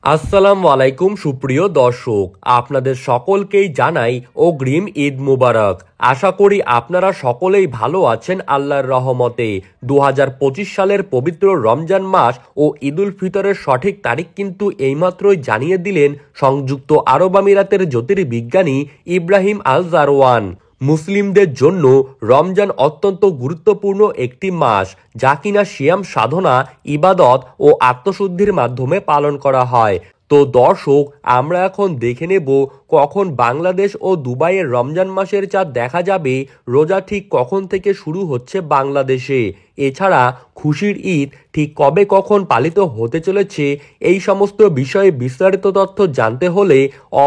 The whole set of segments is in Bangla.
আসসালামু আলাইকুম সুপ্রিয় দর্শক, আপনাদের সকলকেই জানাই অগ্রিম ঈদ মুবারক। আশা করি আপনারা সকলেই ভালো আছেন আল্লাহর রহমতে। 2025 সালের পবিত্র রমজান মাস ও ঈদুল ফিতরের সঠিক তারিখ কিন্তু এইমাত্রই জানিয়ে দিলেন সংযুক্ত আরব আমিরাতের জ্যোতির্বিজ্ঞানী ইব্রাহিম আল জারওয়ান। মুসলিমদের জন্য রমজান অত্যন্ত গুরুত্বপূর্ণ একটি মাস, যা কিনা সিয়াম সাধনা, ইবাদত ও আত্মশুদ্ধির মাধ্যমে পালন করা হয়। তো দর্শক, আমরা এখন দেখে নেব কখন বাংলাদেশ ও দুবাইয়ের রমজান মাসের চাঁদ দেখা যাবে, রোজা ঠিক কখন থেকে শুরু হচ্ছে বাংলাদেশে, এছাড়া খুশির ঈদ ঠিক কবে কখন পালিত হতে চলেছে, এই সমস্ত বিষয়ে বিস্তারিত তথ্য জানতে হলে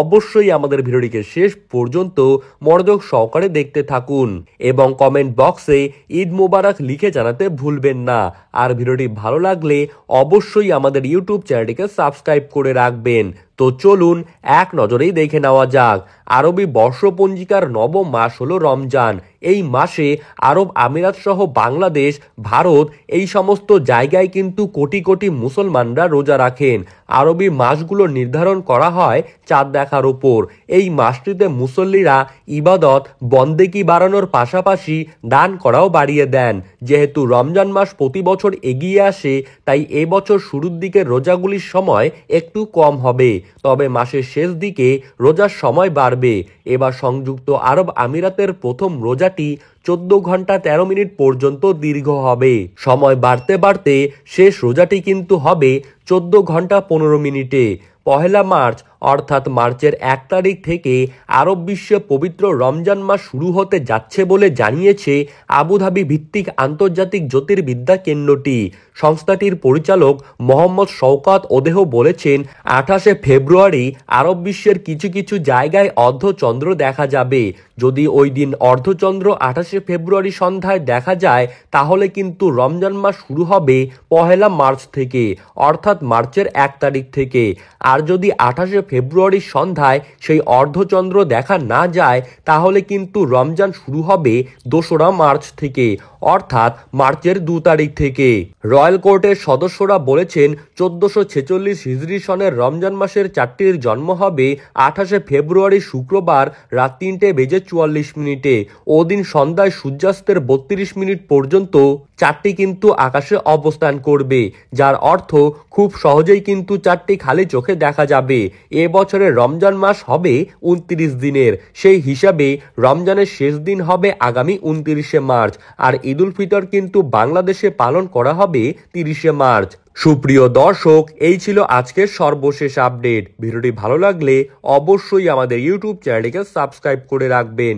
অবশ্যই আমাদের ভিডিওটিকে শেষ পর্যন্ত মনোযোগ সহকারে দেখতে থাকুন এবং কমেন্ট বক্সে ঈদ মোবারক লিখে জানাতে ভুলবেন না। আর ভিডিওটি ভালো লাগলে অবশ্যই আমাদের ইউটিউব চ্যানেলটিকে সাবস্ক্রাইব করে রাখবেন। তো চলুন এক নজরেই দেখে নেওয়া যাক। আরবি বর্ষপঞ্জিকার নবম মাস হলো রমজান। এই মাসে আরব আমিরাত সহ বাংলাদেশ, ভারত এই সমস্ত জায়গায় কিন্তু কোটি কোটি মুসলমানরা রোজা রাখেন। আরবি মাসগুলো নির্ধারণ করা হয় চাঁদ দেখার উপর। এই মাসটিতে মুসল্লিরা ইবাদত বন্দেগি বাড়ানোর পাশাপাশি দান করাও বাড়িয়ে দেন। যেহেতু রমজান মাস প্রতি বছর এগিয়ে আসে, তাই এবছর শুরুর দিকে রোজাগুলির সময় একটু কম হবে, তবে মাসের শেষ দিকে রোজার সময় বাড়বে। এবার সংযুক্ত আরব আমিরাতের প্রথম রোজাটি 14 ঘন্টা 13 মিনিট পর্যন্ত দীর্ঘ হবে। সময় বাড়তে বাড়তে শেষ রোজাটি কিন্তু হবে 14 ঘন্টা 15 মিনিটে। পহেলা মার্চ অর্থাৎ মার্চের 1 তারিখ থেকে আরব বিশ্বে পবিত্র রমজান মাস শুরু হতে যাচ্ছে বলে জানিয়েছে আবুধাবি ভিত্তিক আন্তর্জাতিক জ্যোতির্বিদ্যা কেন্দ্রটি। সংস্থাটির পরিচালক মোহাম্মদ শওকত ওদেহ বলেছেন, 28শে ফেব্রুয়ারি আরব বিশ্বের কিছু কিছু জায়গায় অর্ধচন্দ্র দেখা যাবে। যদি ওই দিন অর্ধচন্দ্র 28শে ফেব্রুয়ারি সন্ধ্যায় দেখা যায়, তাহলে কিন্তু রমজান মাস শুরু হবে পহেলা মার্চ থেকে, অর্থাৎ মার্চের 1 তারিখ থেকে। আর যদি 28শে ফেব্রুয়ারি সন্ধ্যায় সেই অর্ধচন্দ্র দেখা না যায়, তাহলে কিন্তু রমজান শুরু হবে 2রা মার্চ থেকে, অর্থাৎ মার্চের 2 তারিখ থেকে। রয়্যাল কোর্টের সদস্যরা বলেছেন, 1446 হিজরি সনের রমজান মাসের চারটির জন্ম হবে 28শে ফেব্রুয়ারি শুক্রবার রাত 3:44 মিনিটে। ওদিন সন্ধ্যায় সূর্যাস্তের 32 মিনিট পর্যন্ত চারটি কিন্তু আকাশে অবস্থান করবে, যার অর্থ খুব সহজেই কিন্তু চারটি খালি চোখে দেখা যাবে। এবছরের রমজান মাস হবে 29 দিনের, সেই হিসাবে রমজানের শেষ দিন হবে আগামী 29শে মার্চ। আর ঈদুল ফিতর কিন্তু বাংলাদেশে পালন করা হবে 30শে মার্চ। সুপ্রিয় দর্শক, এই ছিল আজকের সর্বশেষ আপডেট। ভিডিওটি ভালো লাগলে অবশ্যই আমাদের ইউটিউব চ্যানেলটিকে সাবস্ক্রাইব করে রাখবেন।